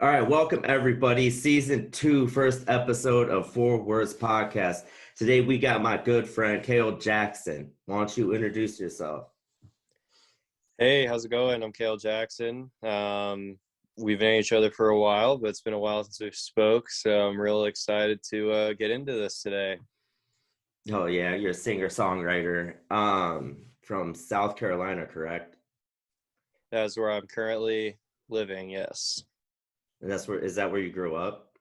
All right, welcome everybody. Season 2, first episode of Four Words Podcast. Today we got my good friend Kael Jackson. Why don't you introduce yourself? Hey, how's it going? I'm Kael Jackson. We've known each other for a while, but it's been a while since we spoke, so I'm really excited to get into this today. Oh yeah, you're a singer-songwriter from South Carolina, correct? That's where I'm currently living, yes. And is that where you grew up?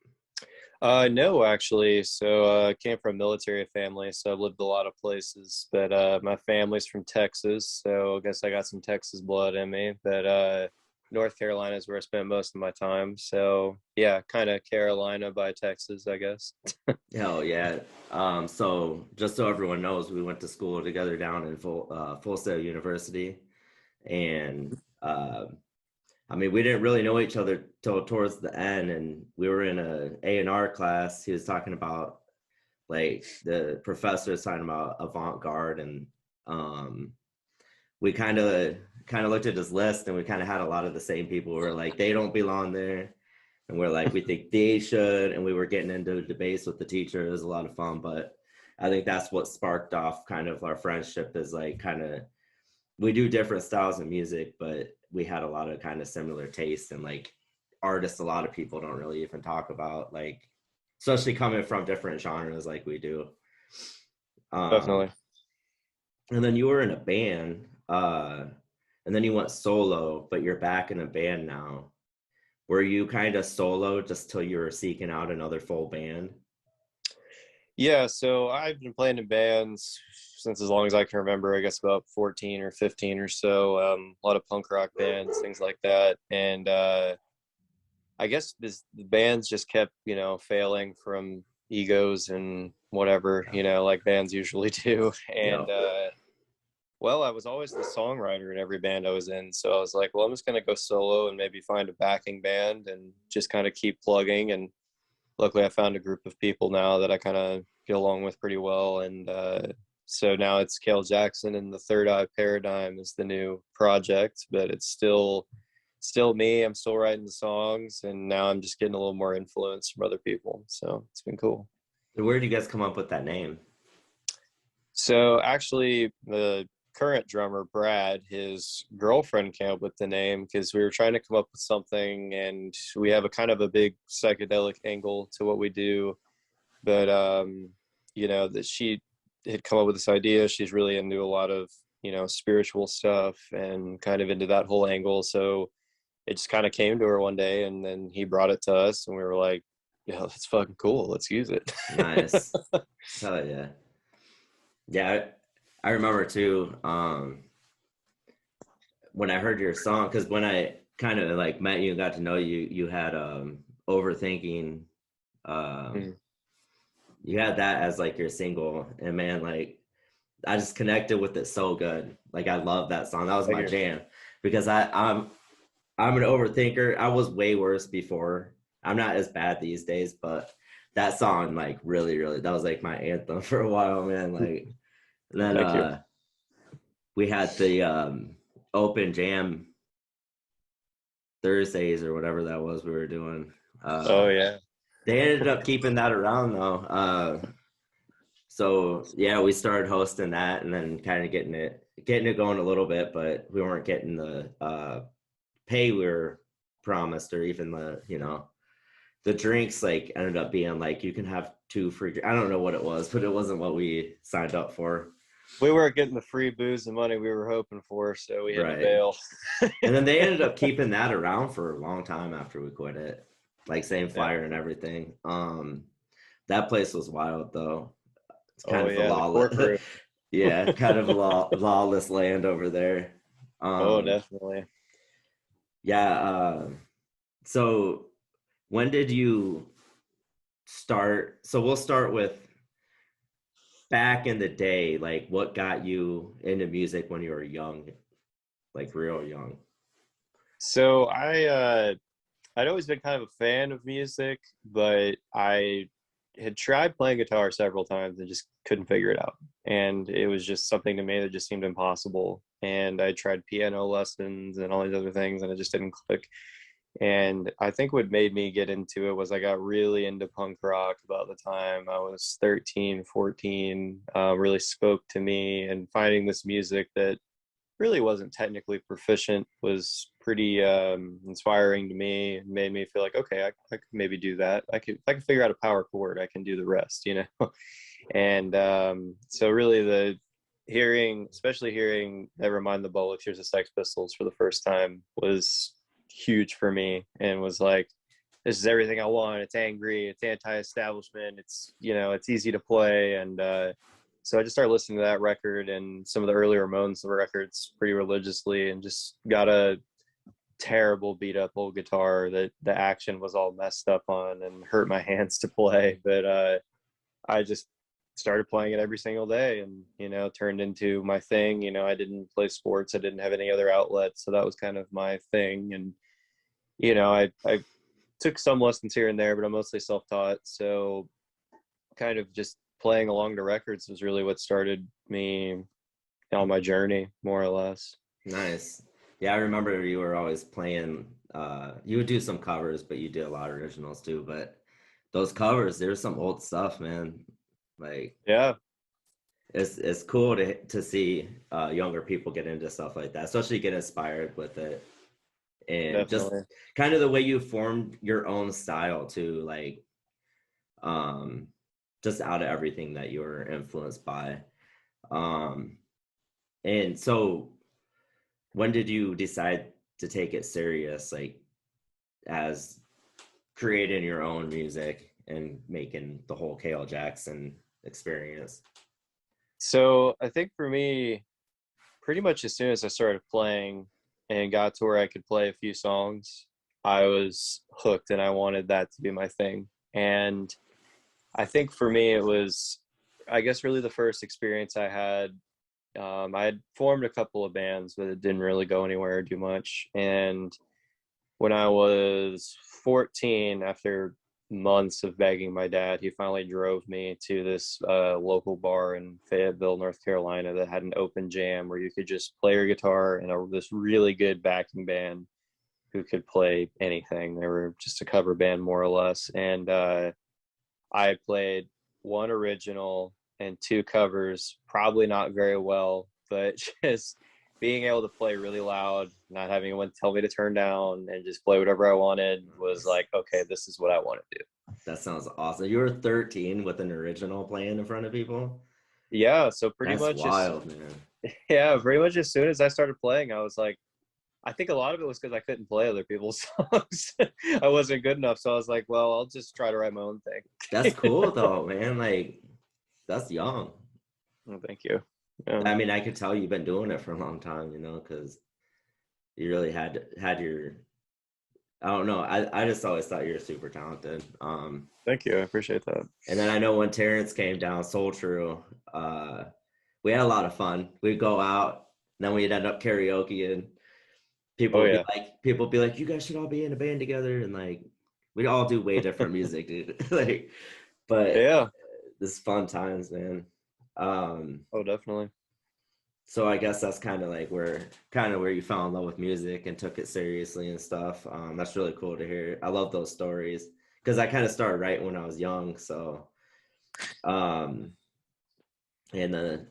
No, actually. So I came from a military family, so I've lived a lot of places. But my family's from Texas, so I guess I got some Texas blood in me. But North Carolina is where I spent most of my time. So yeah, kind of Carolina by Texas, I guess. Hell yeah. So just so everyone knows, we went to school together down in Full Sail University, and we didn't really know each other till towards the end, and we were in a A&R class. He was talking about, like, the professor was talking about avant-garde, and we kind of looked at his list, and we kind of had a lot of the same people. We were like, they don't belong there, and we're like, we think they should, and we were getting into debates with the teacher. It was a lot of fun, but I think that's what sparked off kind of our friendship, is like kind of we do different styles of music, but we had a lot of kind of similar tastes, and like artists a lot of people don't really even talk about, like, especially coming from different genres like we do. Definitely. And then you were in a band, and then you went solo, but you're back in a band now. Were you kind of solo just till you were seeking out another full band? Yeah, so I've been playing in bands since as long as I can remember, I guess about 14 or 15 or so. A lot of punk rock bands, things like that. And I guess the bands just kept, failing from egos and whatever, like bands usually do. And Yep. well, I was always the songwriter in every band I was in. So I was like, well, I'm just going to go solo and maybe find a backing band and just kind of keep plugging. And luckily I found a group of people now that I kind of get along with pretty well. And so now it's Kael Jackson and the Third Eye Paradigm is the new project, but it's still me. I'm still writing the songs, and now I'm just getting a little more influence from other people. So it's been cool. Where did you guys come up with that name? So actually, the current drummer, Brad, his girlfriend came up with the name because we were trying to come up with something, and we have a kind of a big psychedelic angle to what we do. But, that she had come up with this idea. She's really into a lot of, spiritual stuff and kind of into that whole angle. So it just kind of came to her one day, and then he brought it to us, and we were like, yeah, that's fucking cool. Let's use it. Nice. Hell yeah. Yeah, I remember too, when I heard your song, because when I kind of like met you and got to know you, you had Overthinking. Mm. You had that as like your single, and man, like I just connected with it so good. Like I love that song. That was Thank my you. jam, because I'm an overthinker. I was way worse before. I'm not as bad these days, but that song, like, really, really, that was like my anthem for a while, man. Like, and then Thank you. we had the open jam Thursdays or whatever that was we were doing. Oh yeah. They ended up keeping that around though. So yeah, we started hosting that, and then kind of getting it going a little bit, but we weren't getting the pay we were promised, or even the drinks. Like, ended up being like, you can have two free. I don't know what it was, but it wasn't what we signed up for. We weren't getting the free booze and money we were hoping for, so we had to Right. bail. And then they ended up keeping that around for a long time after we quit it. Like, same Yeah. flyer and everything. That place was wild though. It's kind Oh of a yeah, the corporate. yeah, kind of a lawless land over there. Oh, Um, definitely. yeah. So when did you start? So we'll start with back in the day. Like, what got you into music when you were young, like real young? So I'd always been kind of a fan of music, but I had tried playing guitar several times and just couldn't figure it out. And it was just something to me that just seemed impossible. And I tried piano lessons and all these other things, and it just didn't click. And I think what made me get into it was I got really into punk rock about the time I was 13, 14. Really spoke to me, and finding this music that really wasn't technically proficient was pretty inspiring to me, and made me feel like, okay, I could maybe do that. If I could figure out a power chord, I can do the rest, you know? And so really especially hearing Never Mind the Bollocks, Here's the Sex Pistols for the first time was huge for me, and was like, this is everything I want. It's angry, it's anti-establishment, it's, you know, it's easy to play. And so I just started listening to that record and some of the earlier Ramones records pretty religiously, and just got a terrible beat up old guitar that the action was all messed up on and hurt my hands to play. But I just started playing it every single day, and, you know, turned into my thing. You know, I didn't play sports, I didn't have any other outlets, so that was kind of my thing. And, you know, I took some lessons here and there, but I'm mostly self-taught. So kind of just playing along to records was really what started me on my journey, more or less. Nice. Yeah, I remember you were always playing. You would do some covers, but you did a lot of originals too. But those covers, there's some old stuff, man. Like, Yeah, it's cool to see younger people get into stuff like that, especially get inspired with it, and just definitely. kind of the way you formed your own style too, like um, just out of everything that you were influenced by. Um, and so, when did you decide to take it serious, like as creating your own music and making the whole Kael Jackson experience? So I think for me, pretty much as soon as I started playing and got to where I could play a few songs, I was hooked, and I wanted that to be my thing. And I think for me, it was, I guess, really the first experience I had. I had formed a couple of bands, but it didn't really go anywhere or do much. And when I was 14, after months of begging my dad, he finally drove me to this local bar in Fayetteville, North Carolina, that had an open jam where you could just play your guitar and this really good backing band who could play anything. They were just a cover band, more or less. And I played one original and two covers, probably not very well, but just being able to play really loud, not having anyone tell me to turn down, and just play whatever I wanted was like, okay, this is what I want to do. That sounds awesome. You were 13 with an original playing in front of people. Yeah, so pretty That's much as wild, man. yeah, pretty much as soon as I started playing, I was like, I think a lot of it was because I couldn't play other people's songs. I wasn't good enough, so I was like, well, I'll just try to write my own That's thing. cool though, man. Like, that's young. Well, thank you. Yeah. I mean, I could tell you've been doing it for a long time, you know, because you really had your, I don't know. I just always thought you were super talented. Thank you. I appreciate that. And then I know when Terrence came down, Soul True, we had a lot of fun. We'd go out, and then we'd end up karaoke, and Oh yeah. people would be like, you guys should all be in a band together, and like we'd all do way different music, dude. Like, but Yeah. this fun times, man. Oh, definitely. So I guess that's kind of where you fell in love with music and took it seriously and stuff. That's really cool to hear. I love those stories because I kind of started right when I was young. So, um, and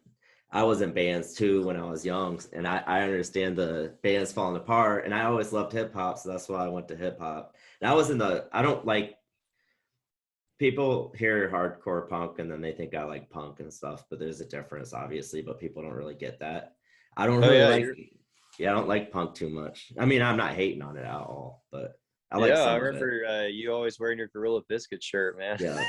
I was in bands too when I was young, and I understand the bands falling apart. And I always loved hip hop, so that's why I went to hip hop. And I don't like, people hear hardcore punk and then they think I like punk and stuff, but there's a difference, obviously, but people don't really get that. I don't Oh really yeah, like, yeah, I don't like punk too much. I mean, I'm not hating on it at all, but I like yeah. I some of it. remember you always wearing your Gorilla Biscuit shirt, man. Yeah.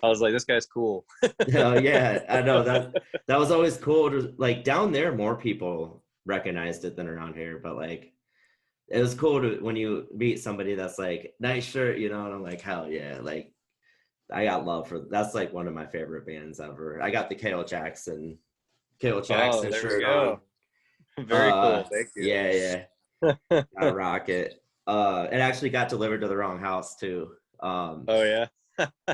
I was like, this guy's cool. Yeah, I know that was always cool to, like, down there, more people recognized it than around here, but like, it was cool to when you meet somebody that's like, nice shirt, you know, and I'm like, hell yeah, like, I got love for, that's like one of my favorite bands ever. I got the Kael Oh, Jackson there we shirt on. go. Very cool. Thank you. Yeah, gotta rock it. It actually got delivered to the wrong house too. Oh yeah.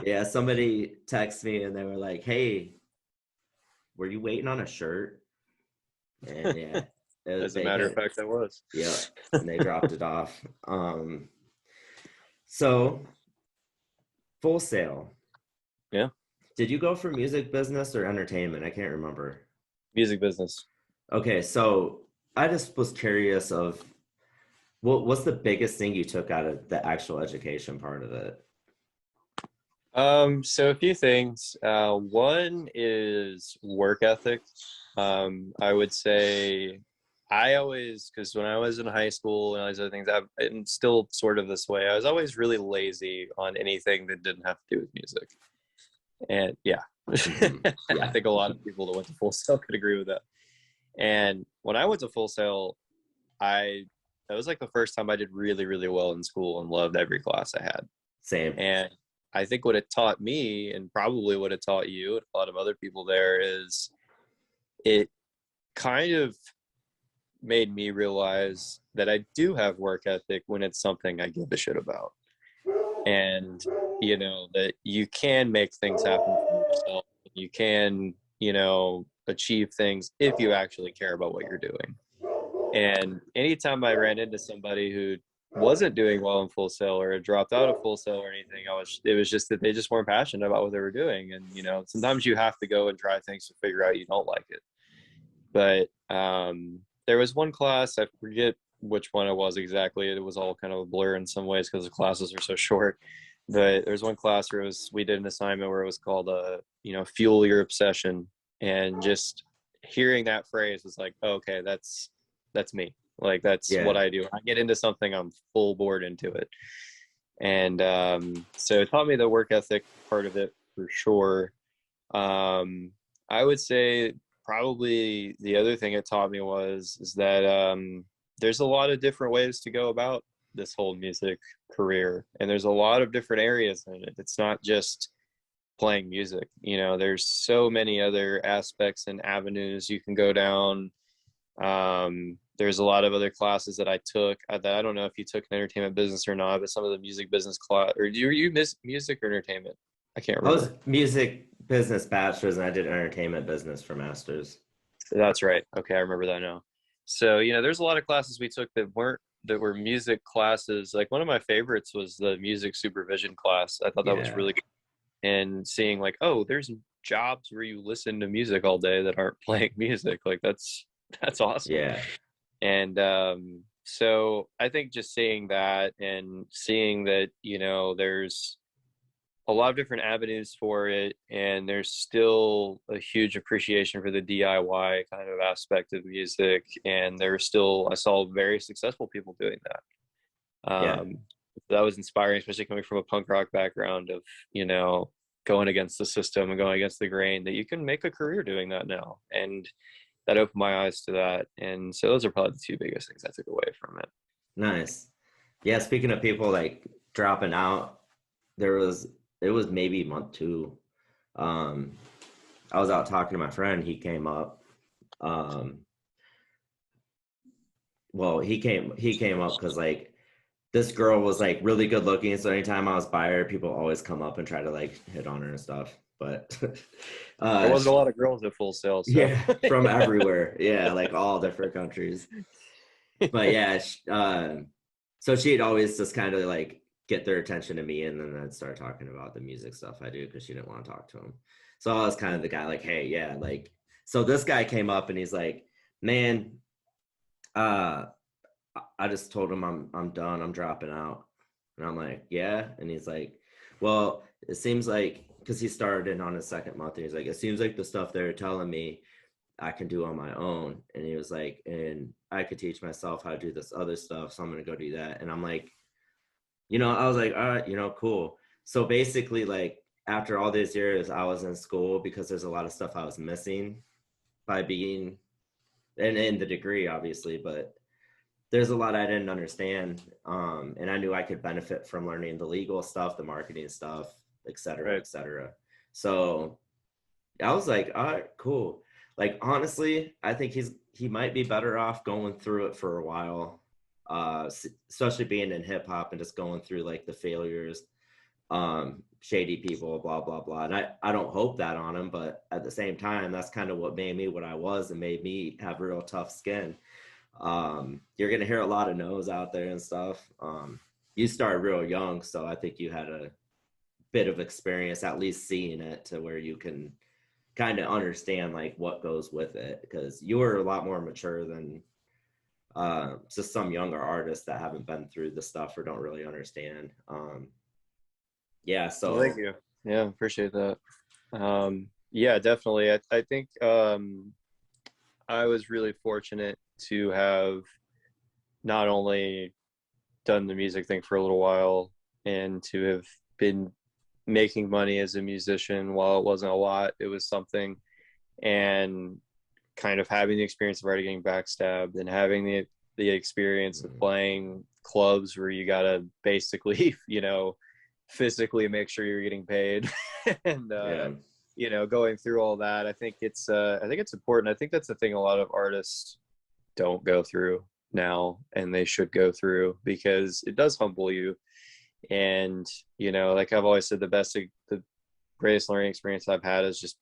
Yeah, somebody texted me and they were like, "Hey, were you waiting on a shirt?" And yeah, As a matter of fact, I was. Yeah, and they dropped it off. So Full Sail. Yeah, Did you go for music business or entertainment? I can't remember. music business. Okay, so I just was curious of what's the biggest thing you took out of the actual education part of it? So a few things. One is work ethic. I would say I always, because when I was in high school and all these other things, and still sort of this way, I was always really lazy on anything that didn't have to do with music. And yeah, Mhm. I Yeah, think a lot of people that went to Full Sail could agree with that. And when I went to Full Sail, I that was like the first time I did really, really well in school and loved every class I had. same. And I think what it taught me, and probably what it taught you and a lot of other people there, is it kind of made me realize that I do have work ethic when it's something I give a shit about. And, that you can make things happen for yourself. You can, achieve things if you actually care about what you're doing. And anytime I ran into somebody who wasn't doing well in Full Sail or had dropped out of Full Sail or anything, it was just that they just weren't passionate about what they were doing. And, sometimes you have to go and try things to figure out you don't like it. But there was one class, I forget which one it was exactly. It was all kind of a blur in some ways because the classes are so short. But there was one class where we did an assignment where it was called, fuel your obsession. And just hearing that phrase was like, oh, okay, that's me. Like, that's what Yeah, I do. When I get into something, I'm full board into it. And so it taught me the work ethic part of it for sure. I would say probably the other thing it taught me is that there's a lot of different ways to go about this whole music career, and there's a lot of different areas in it. It's not just playing music. There's so many other aspects and avenues you can go down. There's a lot of other classes that I took that I don't know if you took an entertainment business or not, but some of the music business class, or you miss music or entertainment? I can't I was remember. music business bachelor's and I did entertainment business for master's. That's right. Okay, I remember that now. So, there's a lot of classes we took that were music classes. Like one of my favorites was the music supervision class. I thought that was Yeah, really good. And seeing like, oh, there's jobs where you listen to music all day that aren't playing music. Like that's awesome. yeah, And so I think just seeing that and seeing that, there's a lot of different avenues for it, and there's still a huge appreciation for the DIY kind of aspect of music, and I saw very successful people doing that. yeah. That was inspiring, especially coming from a punk rock background of, going against the system and going against the grain, that you can make a career doing that now. And that opened my eyes to that. And so those are probably the two biggest things I took away from it. Nice. Yeah, speaking of people like dropping out, it was maybe month two. Um, I was out talking to my friend. He came up. Um, well, he came up because like this girl was like really good looking. So anytime I was by her, people always come up and try to like hit on her and stuff. But There wasn't a lot of girls at Full Sail, so yeah, from everywhere. Yeah, like all different countries. But yeah, so she'd always just kind of like get their attention to me, and then I'd start talking about the music stuff I do because she didn't want to talk to him. So I was kind of the guy like, hey, yeah, like, so this guy came up and he's like, man, uh, I just told him I'm done, I'm dropping out, and I'm like, yeah, and he's like, well, it seems like because he started in on his second month, and he's like, it seems like the stuff they're telling me I can do on my own. And he was like, and I could teach myself how to do this other stuff. So I'm going to go do that. And I'm like, I was like, all right, cool. So basically, like, after all these years, I was in school because there's a lot of stuff I was missing by being, and in the degree, obviously, but there's a lot I didn't understand. And I knew I could benefit from learning the legal stuff, the marketing stuff, et cetera, right. et cetera. So I was like, all right, cool. Like, honestly, I think he might be better off going through it for a while, especially being in hip hop and just going through like the failures, shady people, blah blah blah. And I don't hope that on him, but at the same time, that's kind of what made me what I was and made me have real tough skin. You're gonna hear a lot of no's out there and stuff. You started real young, so I think you had a bit of experience at least seeing it to where you can kind of understand like what goes with it, because you were a lot more mature than just some younger artists that haven't been through the stuff or don't really understand. Yeah, Well, thank so you. Yeah, appreciate that. Yeah, definitely. I think I was really fortunate to have not only done the music thing for a little while and to have been making money as a musician. While it wasn't a lot, it was something. And kind of having the experience of already getting backstabbed and having the experience of playing clubs where you gotta basically, physically make sure you're getting paid and yeah, going through all that. I think it's important. I think that's the thing a lot of artists don't go through now, and they should go through, because it does humble you. And like I've always said, the greatest learning experience I've had is just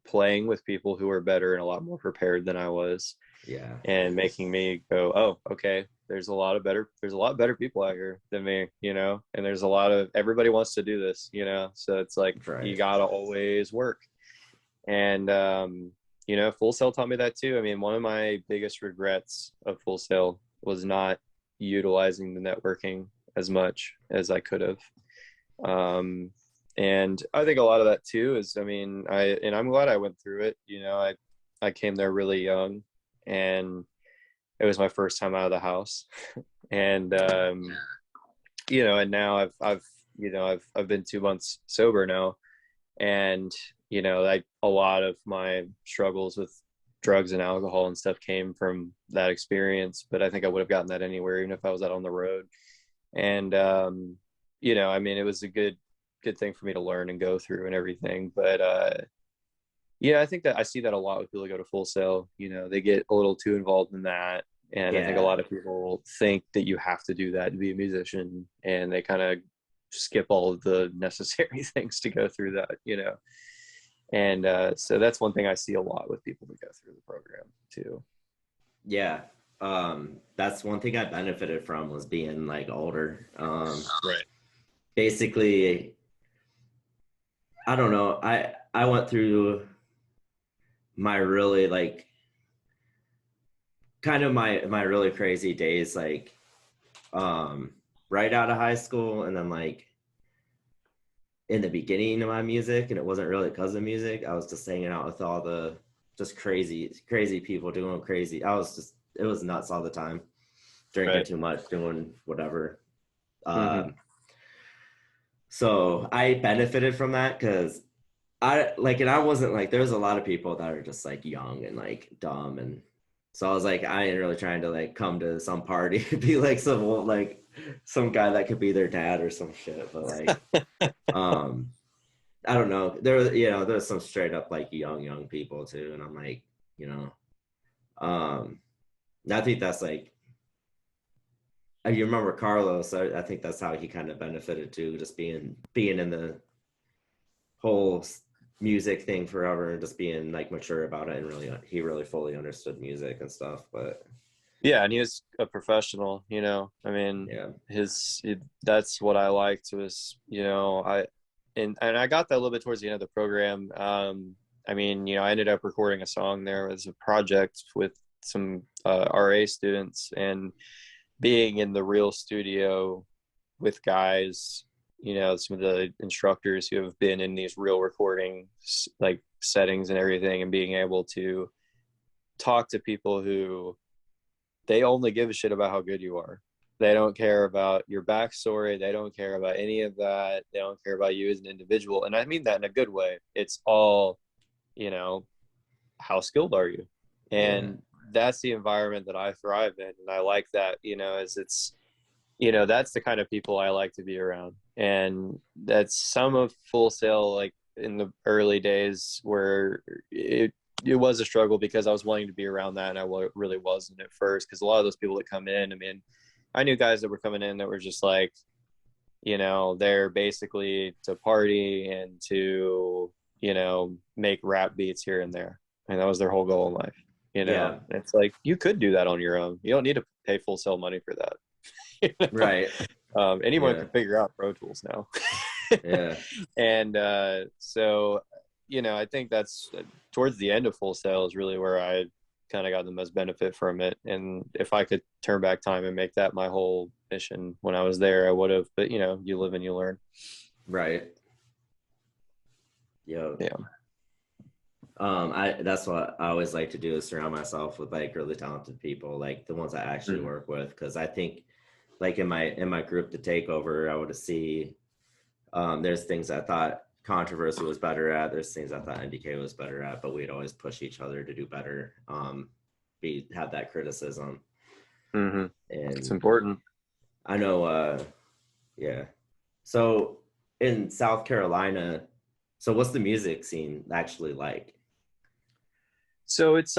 playing with people who are better and a lot more prepared than I was, yeah, and making me go, oh, okay, there's a lot better people out here than me, and there's a lot of, everybody wants to do this, so it's like you right, gotta always work. And Full Sail taught me that too. I mean, one of my biggest regrets of Full Sail was not utilizing the networking as much as I could have. And I think a lot of that too is, I mean, I'm glad I went through it. I came there really young, and it was my first time out of the house. And and now I've been 2 months sober now, and like a lot of my struggles with drugs and alcohol and stuff came from that experience. But I think I would have gotten that anywhere, even if I was out on the road. And I mean, it was a good thing for me to learn and go through and everything. But I think that I see that a lot with people who go to Full Sail. They get a little too involved in that. And I think a yeah, lot of people think that you have to do that to be a musician, and they kind of skip all of the necessary things to go through that. And so that's one thing I see a lot with people that go through the program too. yeah. That's one thing I benefited from, was being like older. Right. Basically, I don't know. I went through my really like kind of my really crazy days, like um right out of high school, and then like in the beginning of my music, and it wasn't really because of music. I was just hanging out with all the just crazy people doing crazy. It was nuts all the time, drinking Right. too much, doing whatever. Mm-hmm. Um, so I benefited from that, because and I wasn't like, there was a lot of people that are just like young and like dumb, and so I was like, I ain't really trying to like come to some party be like some guy that could be their dad or some shit, but like um I don't know. There's some straight up like young people too, and I'm like, you know, um, I think that's like, you remember Carlos? I think that's how he kind of benefited too, just being in the whole music thing forever and just being like mature about it, and he really fully understood music and stuff. But Yeah, and he was a professional. I mean, yeah, that's what I liked was, and I got that a little bit towards the end of the program. I mean, I ended up recording a song there as a project with some RA students, and being in the real studio with guys, some of the instructors who have been in these real recording like settings and everything, and being able to talk to people who they only give a shit about how good you are. They don't care about your backstory. They don't care about any of that. They don't care about you as an individual. And I mean that in a good way. It's all, you know, how skilled are you? yeah, And that's the environment that I thrive in. And I like that, as it's, that's the kind of people I like to be around. And that's some of Full Sail, like in the early days where it was a struggle, because I was wanting to be around that, and I really wasn't at first, because a lot of those people that come in, I mean, I knew guys that were coming in that were just like, they're basically to party and to, make rap beats here and there. And that was their whole goal in life, you know. Yeah. It's like you could do that on your own. You don't need to pay full sale money for that. You know? Right. Anyone Yeah. can figure out Pro Tools now. Yeah. And so, you know, I think that's towards the end of Full Sail is really where I kind of got the most benefit from it. And if I could turn back time and make that my whole mission when I was there, I would have. But, you know, you live and you learn. Right. Yeah. Yeah. That's what I always like to do, is surround myself with like really talented people, like the ones I actually Mhm. work with. Because I think, like in my group, the takeover, I would see there's things I thought controversy was better at. There's things I thought NDK was better at, but we'd always push each other to do better. Have that criticism, Mm-hmm. It's and important. I know, yeah. So in South Carolina, so what's the music scene actually like? So it's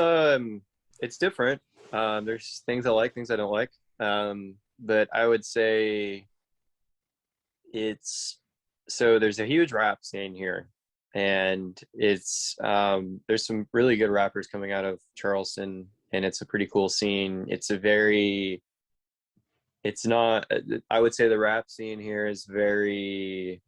different. There's things I like, things I don't like. But I would say it's so there's a huge rap scene here, and it's there's some really good rappers coming out of Charleston, and it's a pretty cool scene. It's not, I would say the rap scene here is very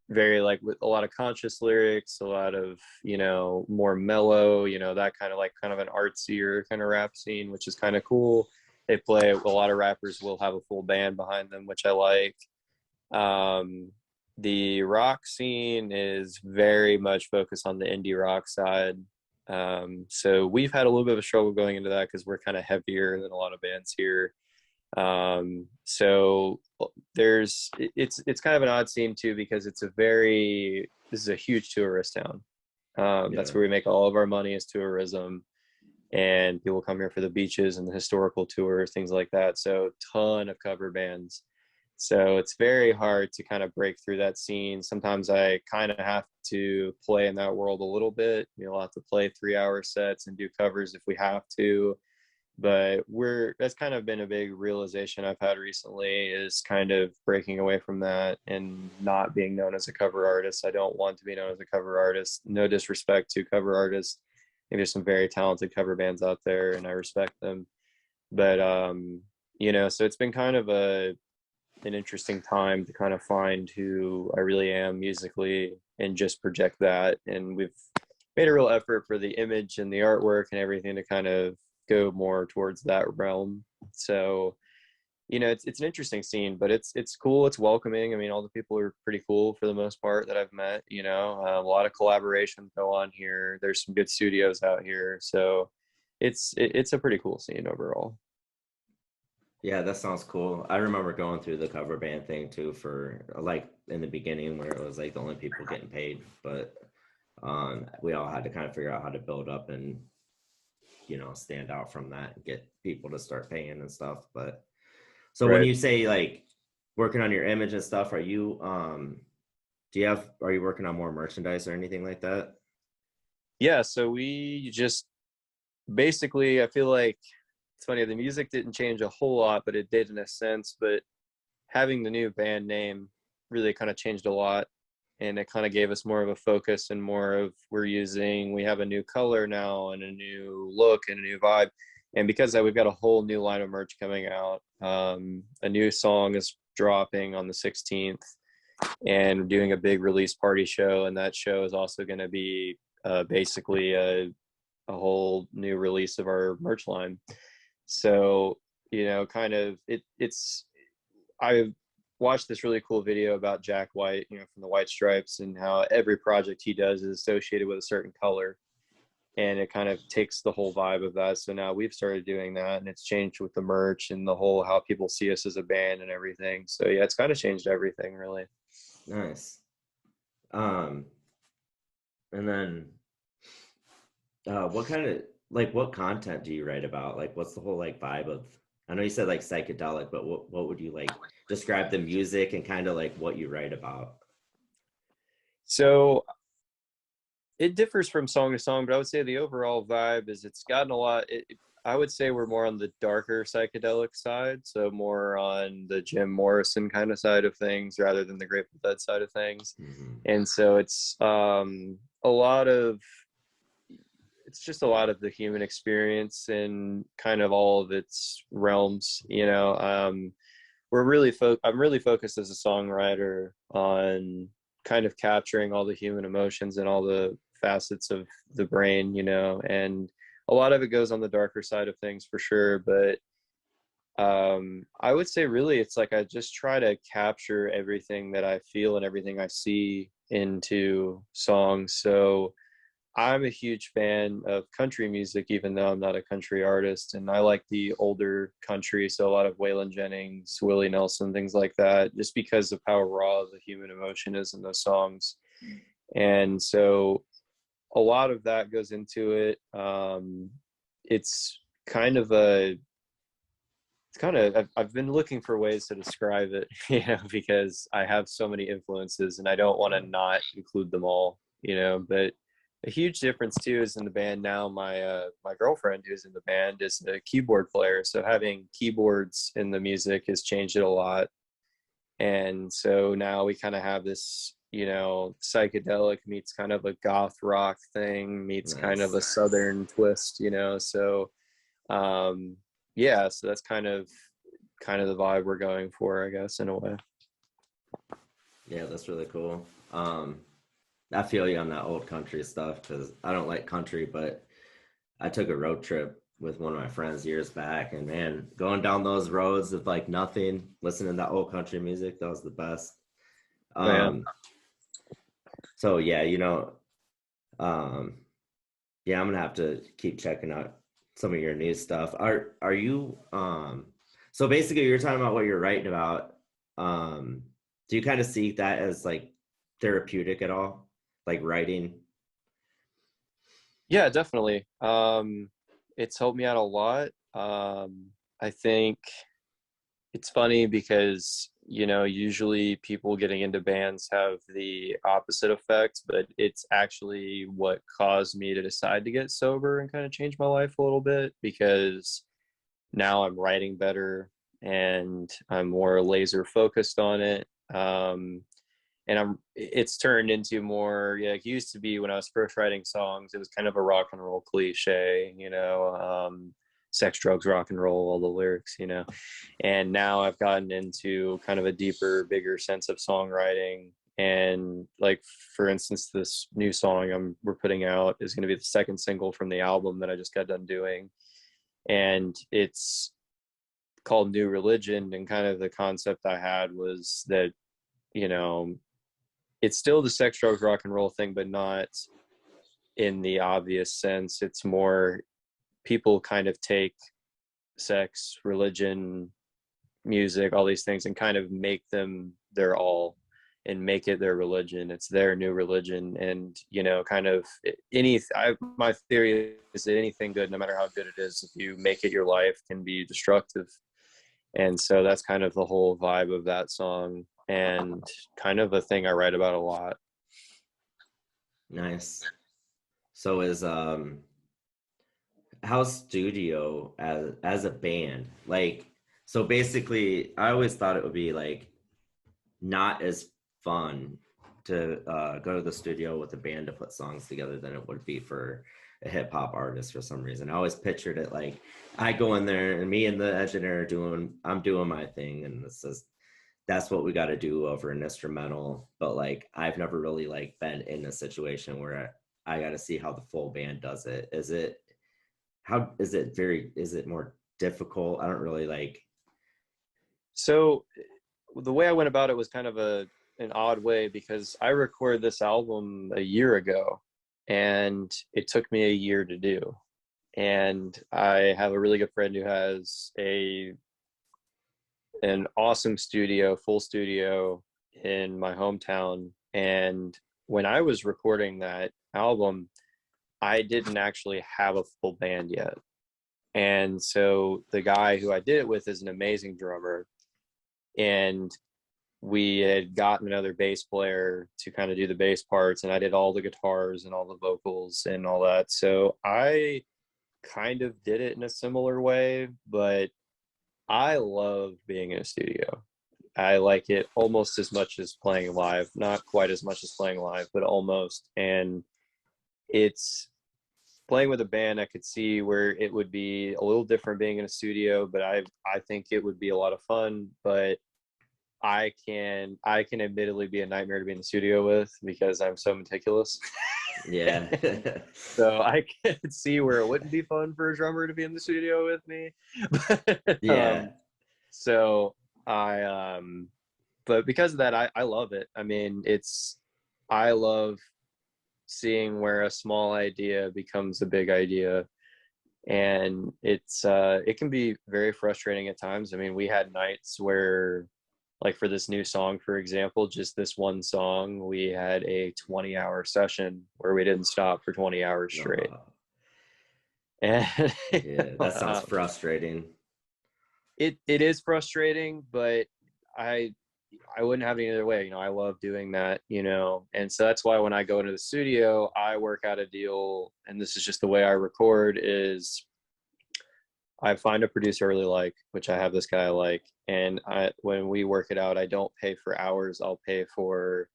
like with a lot of conscious lyrics, a lot of, you know, more mellow, you know, that kind of like kind of an artsier kind of rap scene, which is kind of cool. They play, a lot of rappers will have a full band behind them, which I like. um the rock scene is very much focused on the indie rock side. So we've had a little bit of a struggle going into that because we're kind of heavier than a lot of bands here. So it's kind of an odd scene too, because this is a huge tourist town. Yeah. That's where we make all of our money, is tourism, and people come here for the beaches and the historical tours, things like that. So ton of cover bands. So it's very hard to kind of break through that scene. Sometimes I kind of have to play in that world a little bit. We'll have to play 3-hour sets and do covers if we have to. But that's kind of been a big realization I've had recently, is kind of breaking away from that and not being known as a cover artist. I don't want to be known as a cover artist. No disrespect to cover artists. I think there's some very talented cover bands out there and I respect them. But you know, so it's been kind of an interesting time to kind of find who I really am musically and just project that. And we've made a real effort for the image and the artwork and everything to kind of go more towards that realm. So, you know, it's an interesting scene, but it's cool. It's welcoming. I mean, all the people are pretty cool for the most part that I've met. You know, a lot of collaborations go on here. There's some good studios out here, so it's a pretty cool scene overall. Yeah, that sounds cool. I remember going through the cover band thing too, for like in the beginning where it was like the only people getting paid, but we all had to kind of figure out how to build up and, you know, stand out from that and get people to start paying and stuff. But so when Right. you say like working on your image and stuff, are you working on more merchandise or anything like that? Yeah. So we just basically, I feel like it's funny. The music didn't change a whole lot, but it did in a sense. But having the new band name really kind of changed a lot, and it kind of gave us more of a focus and more of we have a new color now and a new look and a new vibe. And because of that, we've got a whole new line of merch coming out. A new song is dropping on the 16th, and we're doing a big release party show, and that show is also going to be basically a whole new release of our merch line. So, you know, kind of I watched this really cool video about Jack White, you know, from the White Stripes, and how every project he does is associated with a certain color. And it kind of takes the whole vibe of that. So now we've started doing that, and it's changed with the merch and the whole how people see us as a band and everything. So yeah, it's kind of changed everything really. Nice. Um, and then what kind of like what content do you write about? Like what's the whole like vibe of, I know you said like psychedelic, but what would you like describe the music and kind of like what you write about? So it differs from song to song, but I would say the overall vibe is it's gotten a lot. I would say we're more on the darker psychedelic side, so more on the Jim Morrison kind of side of things rather than the Grateful Dead side of things. Mm-hmm. And so it's a lot of it's just a lot of the human experience and kind of all of its realms, you know. I'm really focused as a songwriter on kind of capturing all the human emotions and all the facets of the brain, you know, and a lot of it goes on the darker side of things for sure. But I would say really it's like I just try to capture everything that I feel and everything I see into songs. So I'm a huge fan of country music, even though I'm not a country artist. And I like the older country, so a lot of Waylon Jennings, Willie Nelson, things like that, just because of how raw the human emotion is in those songs. And so a lot of that goes into it. It's kind of a, I've been looking for ways to describe it, you know, because I have so many influences and I don't want to not include them all, you know. But a huge difference too is in the band now. My girlfriend who's in the band is a keyboard player, so having keyboards in the music has changed it a lot. And so now we kind of have this, you know, psychedelic meets kind of a goth rock thing meets kind of Nice. a southern twist, you know. So yeah, so that's kind of the vibe we're going for, I guess, in a way. Yeah, that's really cool. I feel you on that old country stuff because I don't like country, but I took a road trip with one of my friends years back, and man, going down those roads with like nothing, listening to that old country music, that was the best. Yeah. So yeah, you know, um, yeah, I'm gonna have to keep checking out some of your new stuff. Are you so basically you're talking about what you're writing about. Um, do you kind of see that as like therapeutic at all? Like writing? Yeah, definitely. It's helped me out a lot. I think it's funny because, you know, usually people getting into bands have the opposite effect, but it's actually what caused me to decide to get sober and kind of change my life a little bit, because now I'm writing better and I'm more laser focused on it. And it's turned into more, yeah, it used to be when I was first writing songs, it was kind of a rock and roll cliche, you know, sex, drugs, rock and roll, all the lyrics, you know. And now I've gotten into kind of a deeper, bigger sense of songwriting. And like, for instance, this new song we're putting out is going to be the second single from the album that I just got done doing. And it's called New Religion. And kind of the concept I had was that, you know, it's still the sex, drugs, rock and roll thing, but not in the obvious sense. It's more people kind of take sex, religion, music, all these things, and kind of make them their all and make it their religion. It's their new religion. And, you know, kind of my theory is that anything good, no matter how good it is, if you make it your life, can be destructive. And so that's kind of the whole vibe of that song, and kind of a thing I write about a lot. Nice. So is house studio as a band like, so basically I always thought it would be like not as fun to go to the studio with a band to put songs together than it would be for a hip hop artist. For some reason I always pictured it like I go in there and me and the engineer I'm doing my thing, and this is that's what we got to do over an instrumental. But like I've never really like been in a situation where I got to see how the full band does it. Is it more difficult? I don't really like. So the way I went about it was kind of an odd way, because I recorded this album a year ago and it took me a year to do. And I have a really good friend who has an awesome studio, full studio in my hometown. And when I was recording that album, I didn't actually have a full band yet. And so the guy who I did it with is an amazing drummer. And we had gotten another bass player to kind of do the bass parts, and I did all the guitars and all the vocals and all that. So I kind of did it in a similar way, but I love being in a studio. I like it almost as much as playing live, not quite as much as playing live, but almost. And it's playing with a band, I could see where it would be a little different being in a studio, but I think it would be a lot of fun. But I can admittedly be a nightmare to be in the studio with because I'm so meticulous. Yeah. So I can see where it wouldn't be fun for a drummer to be in the studio with me. Yeah. So but because of that, I love it. I mean, I love seeing where a small idea becomes a big idea. And it can be very frustrating at times. I mean, we had nights where, like for this new song, for example, just this one song, we had a 20-hour session where we didn't stop for 20 hours straight. No. And Yeah, that sounds frustrating. it is frustrating, but I wouldn't have it any other way. You know, I love doing that, you know, and so that's why when I go into the studio, I work out a deal, and this is just the way I record, is I find a producer I really like, which I have this guy I like, and when we work it out, I don't pay for hours. I'll pay for,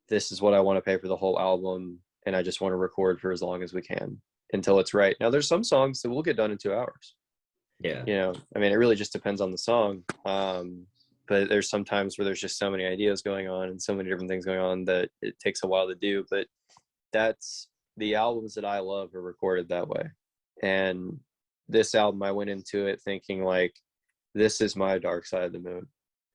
this is what I want to pay for the whole album, and I just want to record for as long as we can until it's right. Now, there's some songs that will get done in 2 hours. Yeah. You know, I mean, it really just depends on the song. But there's some times where there's just so many ideas going on and so many different things going on that it takes a while to do. But that's, the albums that I love are recorded that way. And this album, I went into it thinking like, this is my Dark Side of the Moon.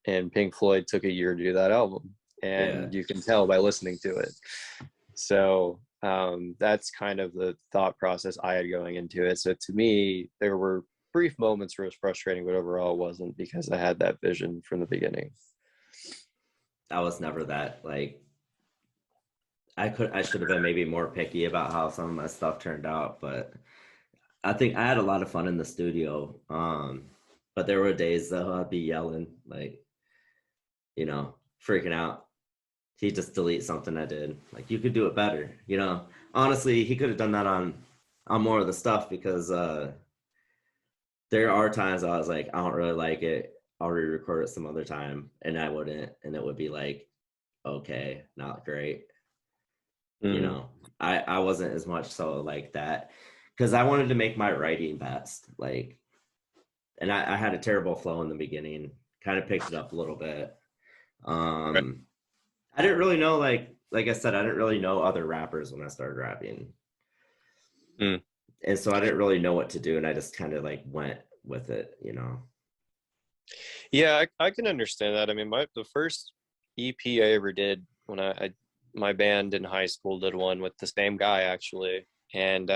And Pink Floyd took a year to do that album. And Yeah. you can tell by listening to it. So that's kind of the thought process I had going into it. So to me, there were brief moments where it was frustrating, but overall it wasn't, because I had that vision from the beginning. I was never that, like, I should have been maybe more picky about how some of my stuff turned out, but I think I had a lot of fun in the studio. But there were days that I'd be yelling, like, you know, freaking out. He'd just delete something I did. Like, you could do it better, you know. Honestly, he could have done that on more of the stuff, because there are times I was like, I don't really like it. I'll re-record it some other time, and I wouldn't, and it would be like, okay, not great. You know, I wasn't as much so like that, because I wanted to make my writing best. Like, and I had a terrible flow in the beginning, kind of picked it up a little bit. Right. I didn't really know, like I said, I didn't really know other rappers when I started rapping. And so I didn't really know what to do, and I just kind of like went with it, you know. Yeah, I can understand that. I mean, the first EP I ever did, when my band in high school did one with the same guy actually, and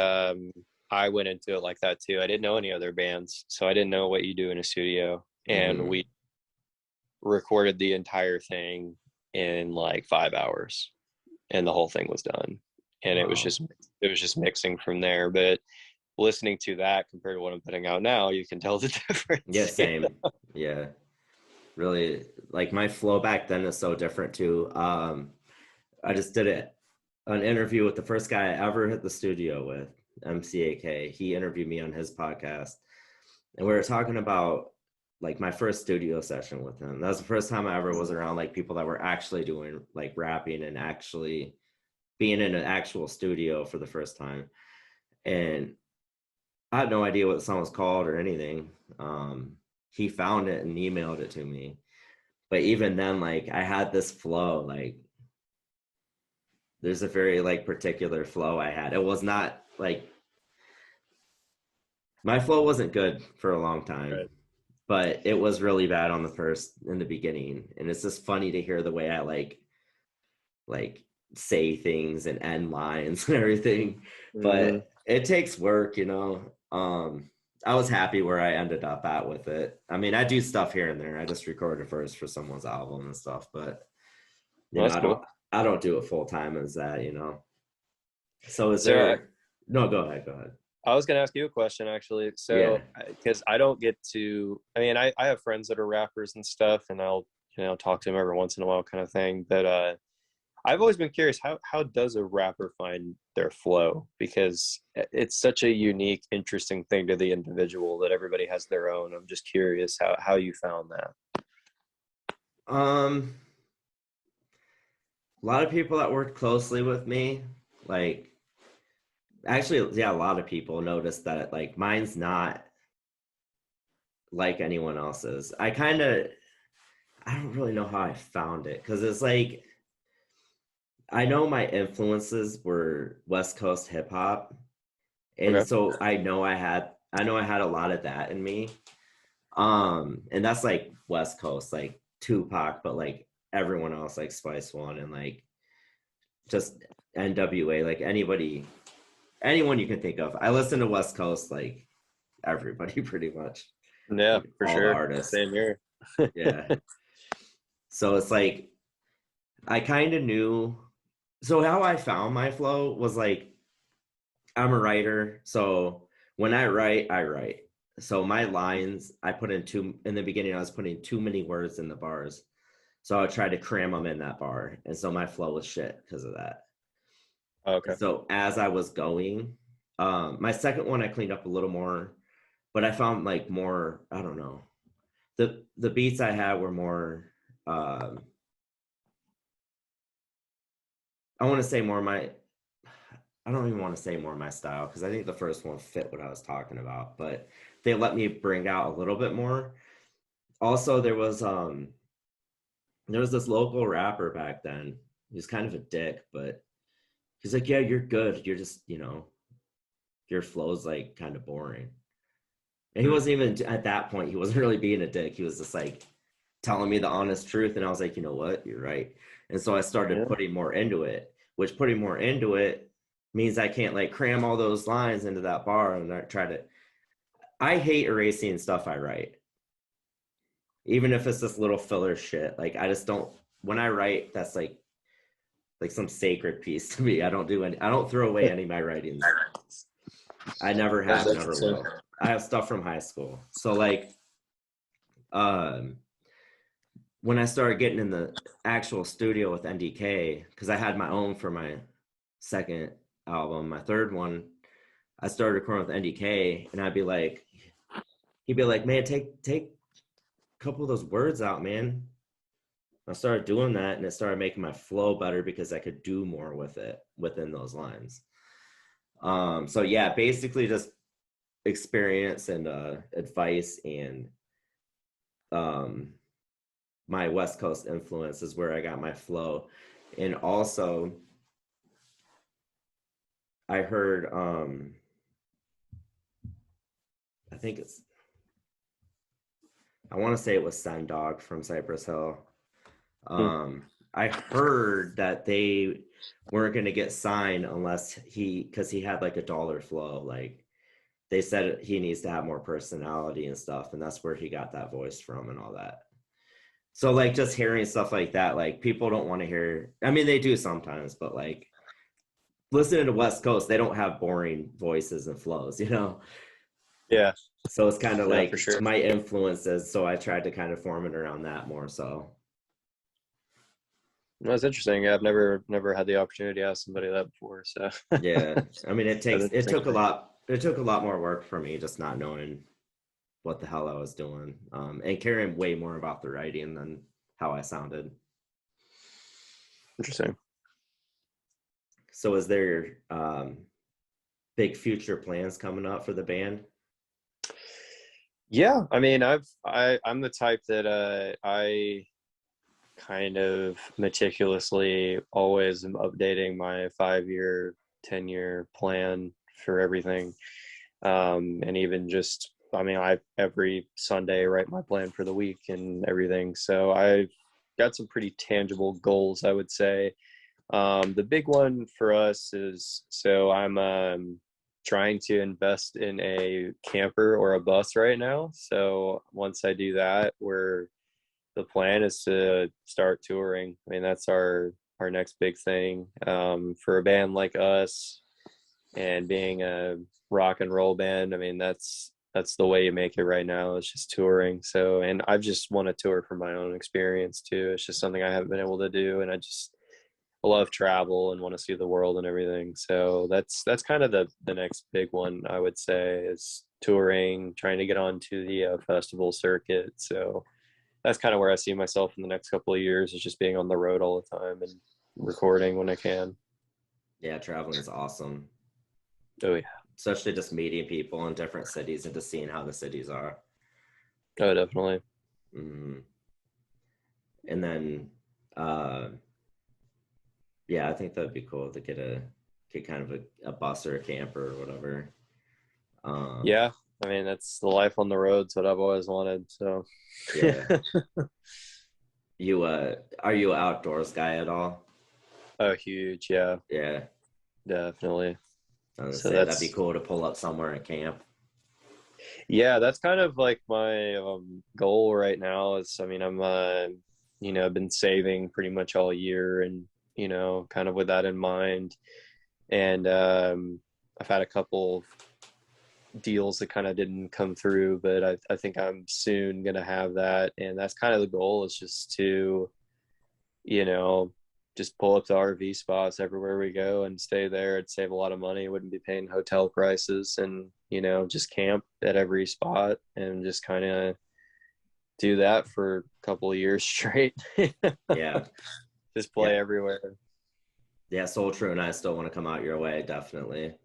I went into it like that too. I didn't know any other bands, so I didn't know what you do in a studio, and we recorded the entire thing in like 5 hours, and the whole thing was done. And Wow. it was just mixing from there. But listening to that compared to what I'm putting out now, you can tell the difference. Yeah, same. Yeah, really, like my flow back then is so different too. I just did an interview with the first guy I ever hit the studio with, MCAK. He interviewed me on his podcast, and we were talking about like my first studio session with him. That was the first time I ever was around like people that were actually doing like rapping and actually being in an actual studio for the first time. And I had no idea what the song was called or anything. He found it and emailed it to me. But even then, like I had this flow, like there's a very like particular flow I had. It was not like, my flow wasn't good for a long time, Right. but it was really bad in the beginning. And it's just funny to hear the way I like say things and end lines and everything. But it takes work, you know. I was happy where I ended up at with it. I mean, I do stuff here and there. I just recorded first for someone's album and stuff, but you know, That's cool. I don't do it full time as that, you know. So is So there, no, go ahead. I was going to ask you a question actually. Yeah. So, because I don't get to, I mean, I have friends that are rappers and stuff, and I'll, you know, talk to them every once in a while kind of thing. But I've always been curious, how does a rapper find their flow? Because it's such a unique, interesting thing to the individual that everybody has their own. I'm just curious how you found that. A lot of people that worked closely with me, like actually, yeah, a lot of people notice that like mine's not like anyone else's. I don't really know how I found it because it's like I know my influences were West Coast hip hop, and Okay. so I know I had a lot of that in me. And that's like West Coast, like Tupac, but like everyone else, like Spice One and like just NWA, like anyone you can think of. I listen to West Coast like everybody pretty much, Yeah, like for all the sure. artists. Same here. Yeah. So it's like I kind of knew. So how I found my flow was like I'm a writer, so when I write. So my lines, I put in too in the beginning. I was putting too many words in the bars, so I would try to cram them in that bar, and so my flow was shit because of that. And Okay. so as I was going, my second one I cleaned up a little more, but I found like more. I don't know. The beats I had were more. Um, I want to say more my. I don't even want to say more my style because I think the first one fit what I was talking about, but they let me bring out a little bit more. Also, there was this local rapper back then. He was kind of a dick, but he's like, "Yeah, you're good. You're just, your flow's like kind of boring." And he Hmm. wasn't even at that point. He wasn't really being a dick. He was just like telling me the honest truth, and I was like, you know what, you're right. And so I started Yeah. putting more into it, which putting more into it means I can't like cram all those lines into that bar and I try to. I hate erasing stuff I write, even if it's this little filler shit. Like I just don't. When I write, that's like some sacred piece to me. I don't do any. I don't throw away any of my writings. I never That's have, never interesting. will. I have stuff from high school. So like, um, when I started getting in the actual studio with NDK, because I had my own for my second album, my third one, I started recording with NDK, and he'd be like, man, take a couple of those words out, man. I started doing that, and it started making my flow better because I could do more with it within those lines. So yeah, basically just experience and advice and um, my West Coast influence is where I got my flow. And also, I heard, I think I want to say it was Sendog from Cypress Hill. Hmm. Um, I heard that they weren't going to get signed unless because he had like a dollar flow. Like they said he needs to have more personality and stuff. And that's where he got that voice from and all that. So like just hearing stuff like that, like people don't want to hear. I mean, they do sometimes, but like listening to West Coast, they don't have boring voices and flows, you know. Yeah. So it's kind of No, for like sure. my influences. So I tried to kind of form it around that more. So No, that's interesting. Yeah, I've never had the opportunity to ask somebody that before. So yeah, I mean, that's interesting it to me. took a lot more work for me just not knowing what the hell I was doing, and caring way more about the writing than how I sounded. Interesting. So is there big future plans coming up for the band? Yeah, I mean, I'm the type that I kind of meticulously always am updating my 5 year, 10 year plan for everything. And even just, I mean, I every Sunday write my plan for the week and everything. So I've got some pretty tangible goals, I would say. The big one for us is so I'm trying to invest in a camper or a bus right now. So once I do that, the plan is to start touring. I mean, that's our next big thing for a band like us, and being a rock and roll band. I mean, that's the way you make it right now. It's just touring. So, and I just want to tour for my own experience too. It's just something I haven't been able to do, and I love travel and want to see the world and everything. So that's kind of the next big one, I would say, is touring, trying to get onto the festival circuit. So that's kind of where I see myself in the next couple of years, is just being on the road all the time and recording when I can. Yeah, traveling is awesome. Oh yeah. especially just meeting people in different cities and just seeing how the cities are. Oh, definitely. Mm. And then, uh, yeah, I think that'd be cool to get kind of a bus or a camper or whatever. Um, Yeah. I mean, that's the life on the road's what I've always wanted. So, yeah. You are you an outdoors guy at all? oh, huge. Yeah, Yeah. definitely. I was gonna So say that'd be that's, cool to pull up somewhere and camp. yeah, that's kind of like my goal right now is, I mean, I've been saving pretty much all year and, kind of with that in mind. And I've had a couple deals that kind of didn't come through, but I think I'm soon going to have that. And that's kind of the goal, is just to, you know, just pull up to RV spots everywhere we go and stay there. It'd save a lot of money. Wouldn't be paying hotel prices, and, just camp at every spot and just kind of do that for a couple of years straight. Yeah. Just play Yeah. everywhere. Yeah. Soul True and I still want to come out your way, definitely.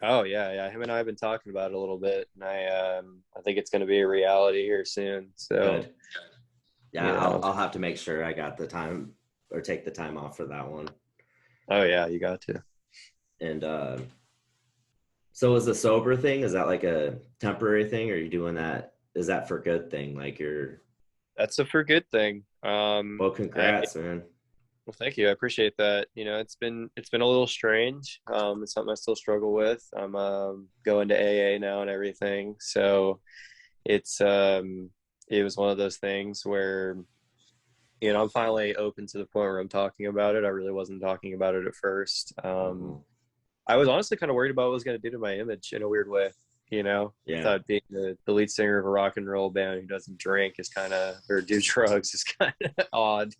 Oh yeah, yeah. Him and I have been talking about it a little bit, and I think it's going to be a reality here soon. So, Good. Yeah, you I'll know, I'll have to make sure I got the time or take the time off for that one. oh yeah, you got to. And so is the sober thing, is that like a temporary thing, or are you doing that? Is that for good thing? Like you're That's a for good thing. well, I congrats, man. Well, thank you. I appreciate that. It's been a little strange. It's something I still struggle with. I'm going to AA now and everything. So it's it was one of those things where I'm finally open to the point where I'm talking about it. I really wasn't talking about it at first. Mhm. I was honestly kind of worried about what it was going to do to my image in a weird way. I Yeah. thought being the lead singer of a rock and roll band who doesn't drink is kind of, or do drugs is kind of odd.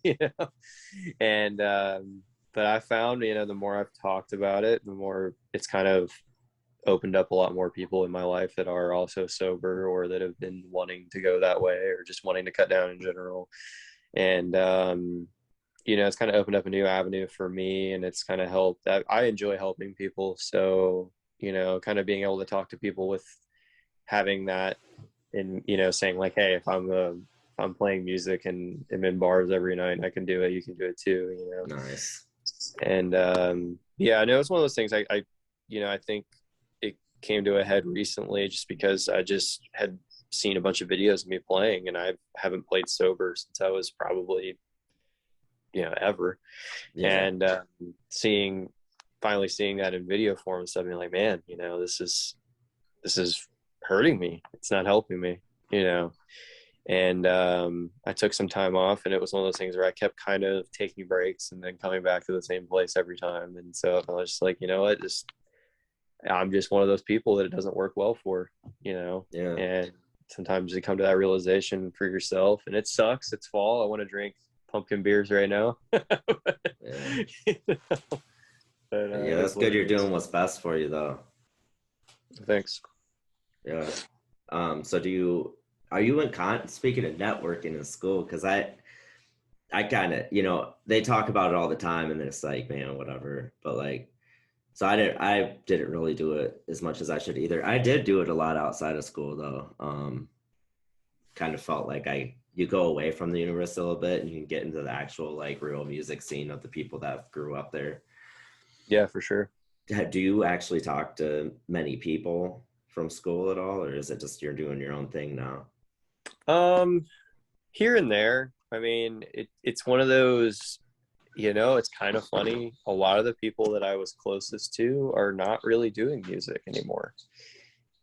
And, but I found, the more I've talked about it, the more it's kind of opened up a lot more people in my life that are also sober or that have been wanting to go that way or just wanting to cut down in general. And, it's kind of opened up a new avenue for me, and it's kind of helped. I enjoy helping people. So, kind of being able to talk to people with having that, and, saying like, hey, if I'm playing music and am in bars every night, I can do it. You can do it too. Nice. And yeah, I know it's one of those things. I think it came to a head recently, just because I just had seen a bunch of videos of me playing, and I haven't played sober since I was probably, ever. Yeah. And finally seeing that in video form and stuff, being like, man, this is hurting me. It's not helping me. And I took some time off, and it was one of those things where I kept kind of taking breaks and then coming back to the same place every time. And so I was just like, you know what, I'm just one of those people that it doesn't work well for. Yeah. And sometimes you come to that realization for yourself, and it sucks. It's fall. I want to drink pumpkin beers right now. Yeah. But Yeah, it that's is what good it you're is. doing what's best for you though. Thanks. Yeah. So are you in speaking of networking in school? Because I kind of, they talk about it all the time and it's like, man, whatever. But like, so I didn't really do it as much as I should either. I did do it a lot outside of school though. Kind of felt like you go away from the university a little bit and you can get into the actual like real music scene of the people that grew up there. Yeah, for sure. Do you actually talk to many people from school at all, or is it just you're doing your own thing now? Um, Here and there. I mean, it's one of those, it's kind of funny. A lot of the people that I was closest to are not really doing music anymore.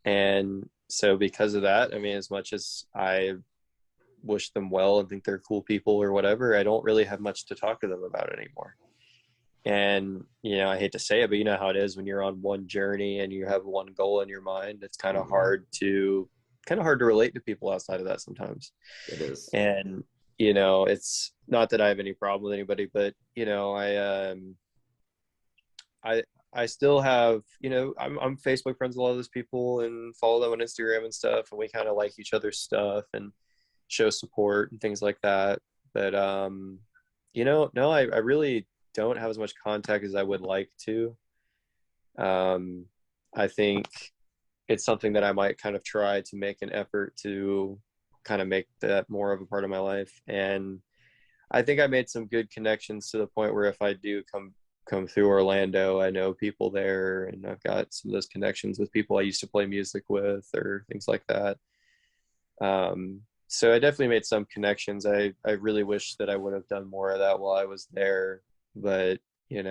And so because of that, I mean, as much as I wish them well and think they're cool people or whatever, I don't really have much to talk to them about anymore. And, I hate to say it, but you know how it is when you're on one journey and you have one goal in your mind. It's Mhm. kind of hard to relate to people outside of that sometimes. It is. And, it's not that I have any problem with anybody, but, I I still have, I'm Facebook friends with a lot of those people and follow them on Instagram and stuff, and we kind of like each other's stuff and show support and things like that. But no, I really don't have as much contact as I would like to. Um, I think it's something that I might kind of try to make an effort to kind of make that more of a part of my life. And I think I made some good connections to the point where if I do come through Orlando, I know people there, and I've got some of those connections with people I used to play music with or things like that. So I definitely made some connections. I really wish that I would have done more of that while I was there, but I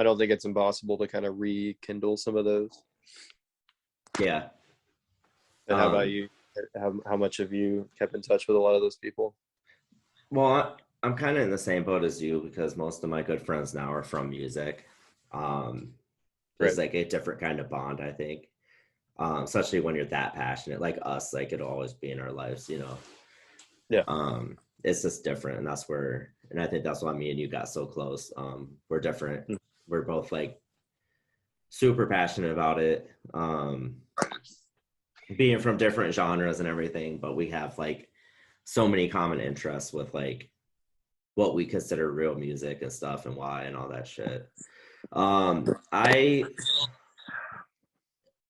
don't think it's impossible to kind of rekindle some of those. Yeah. And how about you? How much have you kept in touch with a lot of those people? Well, I'm kind of in the same boat as you because most of my good friends now are from music. Um, Right. it's like a different kind of bond, I think. Especially when you're that passionate, like us, like it'll always be in our lives, Yeah. It's just different, and and I think that's why me and you got so close. We're different. Mm. We're both like super passionate about it. Being from different genres and everything, but we have like so many common interests with like what we consider real music and stuff and why and all that shit. I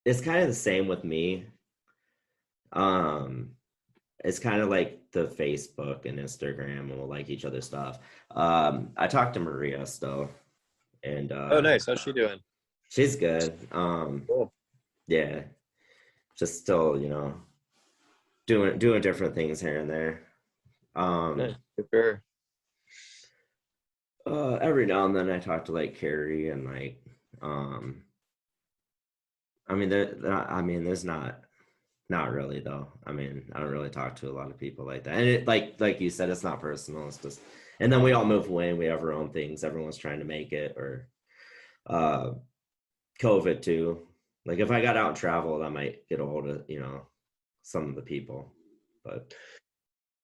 It's kind of the same with me. Um, it's kind of like the Facebook and Instagram, and we'll like each other's stuff. I talked to Maria still, and Oh, nice. How's she doing? she's good. Cool. Yeah, just still, doing different things here and there. Nice. Um, Good for her. every now and then I talk to like Carrie and like, um, there's not really though. I mean, I don't really talk to a lot of people like that. And it like you said, it's not personal. It's just, and then we all move away and we have our own things. Everyone's trying to make it, or uh COVID too. Like if I got out and traveled, I might get a hold of, some of the people. But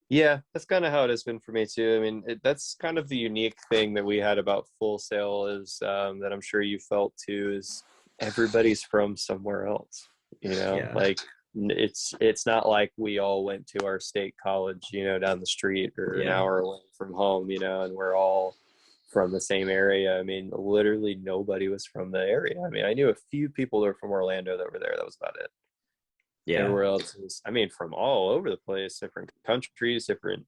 Yeah, that's kind of how it has been for me too. I mean, that's kind of the unique thing that we had about Full Sail is that I'm sure you felt too is everybody's from somewhere else. yeah. Like it's not like we all went to our state college, down the street or an Yeah. hour away from home, and we're all from the same area. I mean, literally nobody was from the area. I mean, I knew a few people that were from Orlando that were there. That was about it. Yeah. Everywhere else is, I mean, from all over the place, different countries, different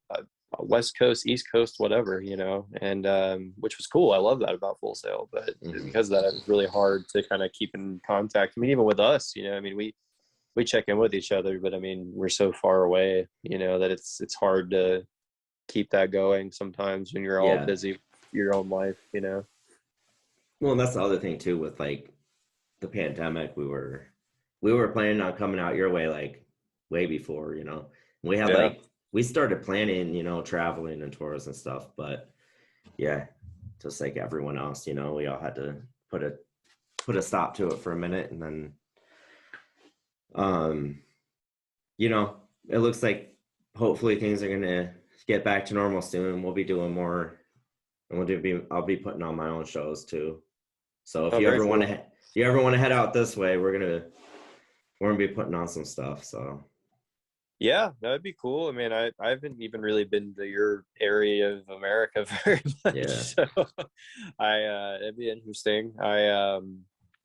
West Coast, East Coast, whatever, and which was cool. I love that about Full Sail, but Hmm. because of that, it was really hard to kind of keep in contact. I mean, even with us, I mean, we check in with each other, but I mean, we're so far away, that it's hard to keep that going sometimes when you're all Yeah. busy with your own life. Well, and that's the other thing too with like the pandemic. We were planning on coming out your way like way before, We had Yeah. like we started planning, traveling and tours and stuff, but yeah, just like everyone else, we all had to put a stop to it for a minute, and then um you know, it looks like hopefully things are gonna get back to normal soon. We'll be doing more, and I'll be putting on my own shows too. So if Oh, you very ever want cool. to, if you ever want to head out this way, we're gonna be putting on some stuff. So Yeah, that'd be cool. I mean, I haven't even really been to your area of America very much, yeah, so it'd be interesting.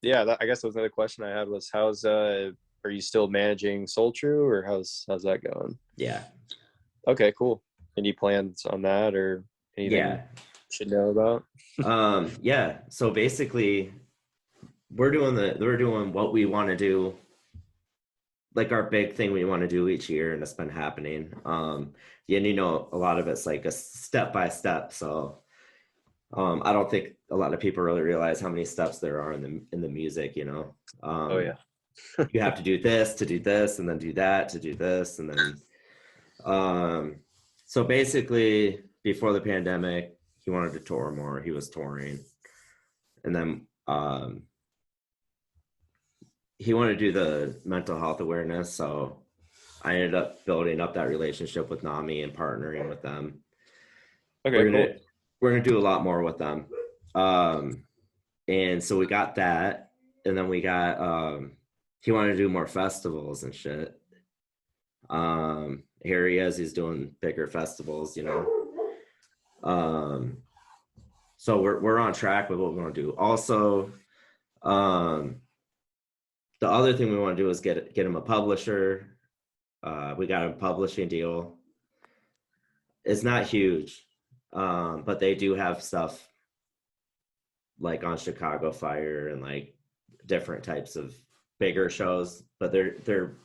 Yeah, I guess that was another question I had was how's are you still managing Soul True or how's that going? yeah, Okay, cool. Any plans on that or anything yeah, should know about? yeah. So basically, we're doing what we want to do, like our big thing we want to do each year, and it's been happening. And a lot of it's like a step by step. So I don't think a lot of people really realize how many steps there are in the music. Oh Um, yeah. you have to do this to do this, and then do that to do this, and then um, so basically, before the pandemic, he wanted to tour more. He was touring, and then he wanted to do the mental health awareness. So I ended up building up that relationship with NAMI and partnering with them. Okay, We're gonna cool. we're gonna do a lot more with them. Um, and so we got that, and then we got he wanted to do more festivals and shit. Here he is, he's doing bigger festivals. Um, so we're on track with what we want to do. Also, um, the other thing we want to do is get him a publisher. We got a publishing deal. It's not huge, but they do have stuff like on Chicago Fire and like different types of bigger shows. But they're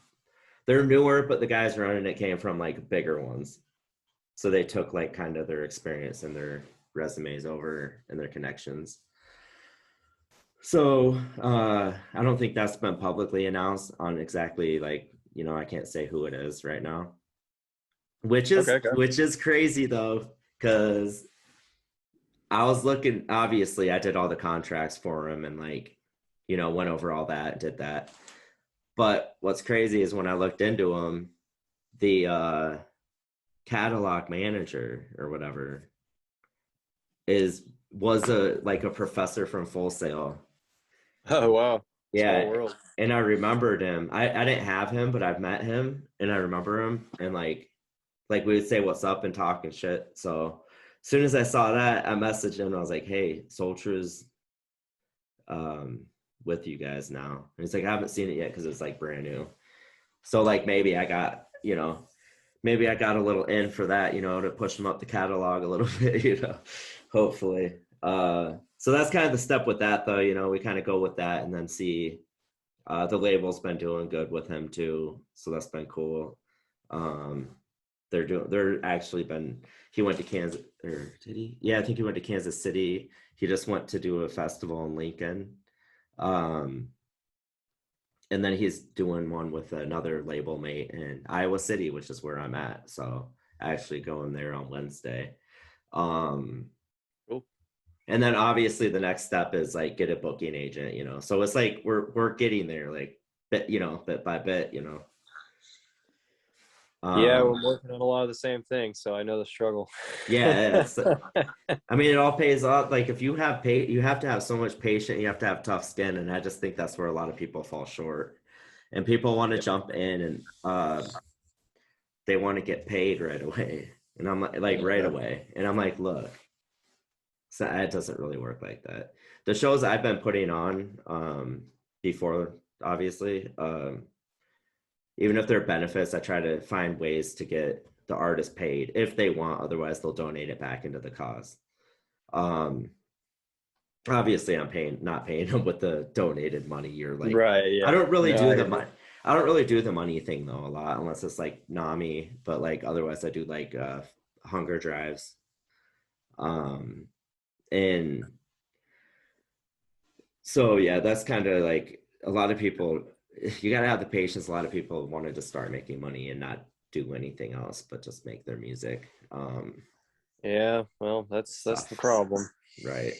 newer, but the guys running it came from like bigger ones, so they took like kind of their experience and their resumes over and their connections. So I don't think that's been publicly announced on exactly like, you know, I can't say who it is right now, which is crazy though, because I was looking, obviously I did all the contracts for him and like, you know, went over all that, did that. But what's crazy is when I looked into him, the catalog manager or whatever was a professor from Full Sail. Oh wow. Yeah. Small world. And I remembered him. I didn't have him, but I've met him and I remember him, and like we would say what's up and talk and shit. So as soon as I saw that, I messaged him and I was like, hey, Soul True's with you guys now. And he's like, I haven't seen it yet because it's like brand new. So like maybe I got a little in for that, you know, to push him up the catalog a little bit, you know, hopefully. So that's kind of the step with that though, you know, we kind of go with that and then see. The label's been doing good with him too, so that's been cool. They're actually been, he went to Kansas, or did he? Yeah, I think he went to Kansas City. He just went to do a festival in Lincoln. And then he's doing one with another label mate in Iowa City, which is where I'm at. So I actually going there on Wednesday. Cool. And then obviously the next step is like get a booking agent, you know. So it's like we're getting there, like bit by bit, you know. Yeah, we're working on a lot of the same things, so I know the struggle. Yeah, I mean, it all pays off. Like if you have you have to have so much patience, you have to have tough skin, and I just think that's where a lot of people fall short. And people want to jump in and they want to get paid right away, and I'm like right away, and I'm like, look, so it doesn't really work like that. The shows I've been putting on before, obviously, even if they're benefits, I try to find ways to get the artist paid if they want. Otherwise, they'll donate it back into the cause. Obviously, I'm not paying them with the donated money. You're like, right? Yeah. I don't really do the money. I don't really do the money thing though a lot, unless it's like NAMI. But like otherwise, I do like hunger drives. And so yeah, that's kind of like a lot of people. You gotta have the patience. A lot of people wanted to start making money and not do anything else but just make their music. Yeah, well, that's the problem, right?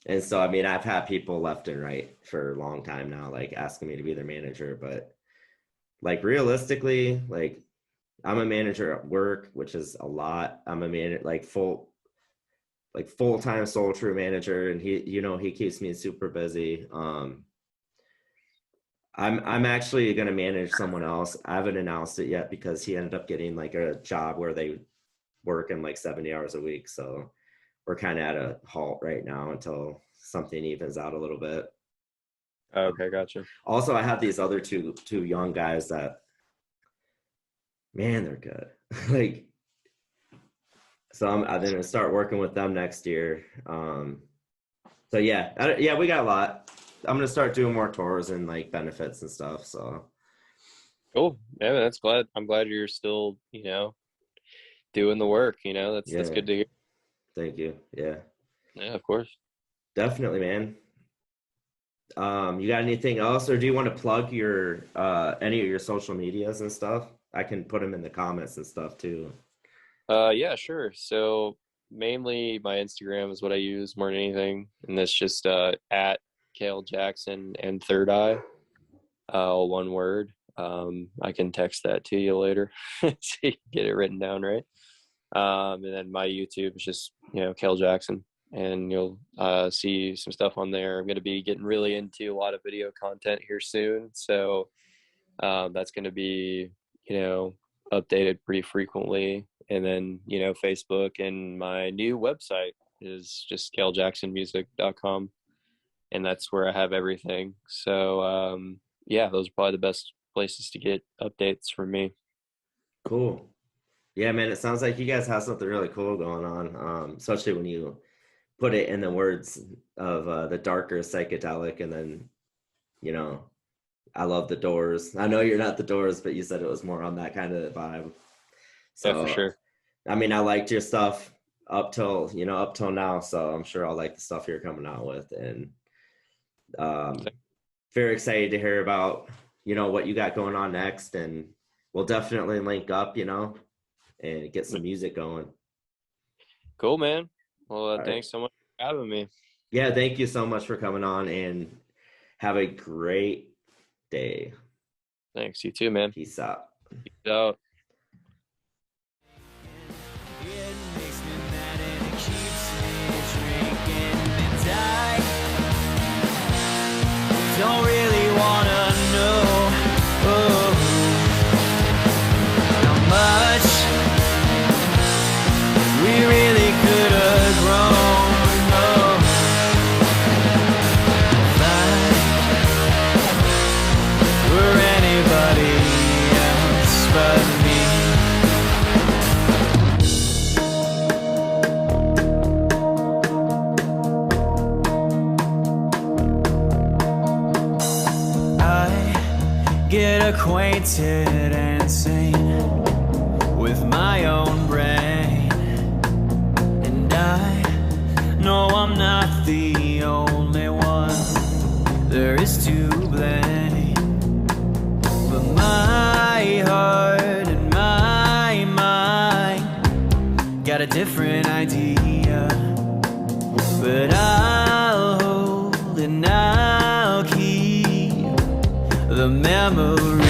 And so I mean, I've had people left and right for a long time now, like asking me to be their manager, but like realistically, like I'm a manager at work, which is a lot. I'm a manager, like full-time Soul True manager, and he keeps me super busy. I'm actually going to manage someone else. I haven't announced it yet because he ended up getting like a job where they work in like 70 hours a week. So we're kind of at a halt right now until something evens out a little bit. Okay, gotcha. Also, I have these other two young guys that, man, they're good. Like, so I'm going to start working with them next year. So yeah, we got a lot. I'm going to start doing more tours and like benefits and stuff. So cool. Yeah, I'm glad you're still, doing the work, that's good to hear. Thank you. Yeah, of course. Definitely, man. You got anything else, or do you want to plug your any of your social medias and stuff? I can put them in the comments and stuff too. Yeah, sure. So mainly my Instagram is what I use more than anything, and that's just at Kael Jackson and Third Eye, all one word. I can text that to you later so you can get it written down right. And then my YouTube is just Kael Jackson, and you'll see some stuff on there. I'm going to be getting really into a lot of video content here soon, so that's going to be updated pretty frequently. And then Facebook, and my new website is just kaeljacksonmusic.com. and that's where I have everything. So yeah, those are probably the best places to get updates from me. Cool. Yeah, man, it sounds like you guys have something really cool going on, especially when you put it in the words of the darker psychedelic, and then, you know, I love the Doors. I know you're not the Doors, but you said it was more on that kind of vibe. Yeah, for So, sure. I mean, I liked your stuff up till now, so I'm sure I'll like the stuff you're coming out with, and um, very excited to hear about, what you got going on next, and we'll definitely link up, and get some music going. Cool, man. Well, All right. thanks so much for having me. Yeah, thank you so much for coming on, and have a great day. Thanks, you too, man. Peace out. Peace out. It makes me mad and it keeps me drinking and I don't really wanna know how much we really could have grown. If I were anybody else but me. Get acquainted and sane with my own brain, and I know I'm not the only one there is to blame, but my heart and my mind got a different idea, but I'll hold and I'll keep the memory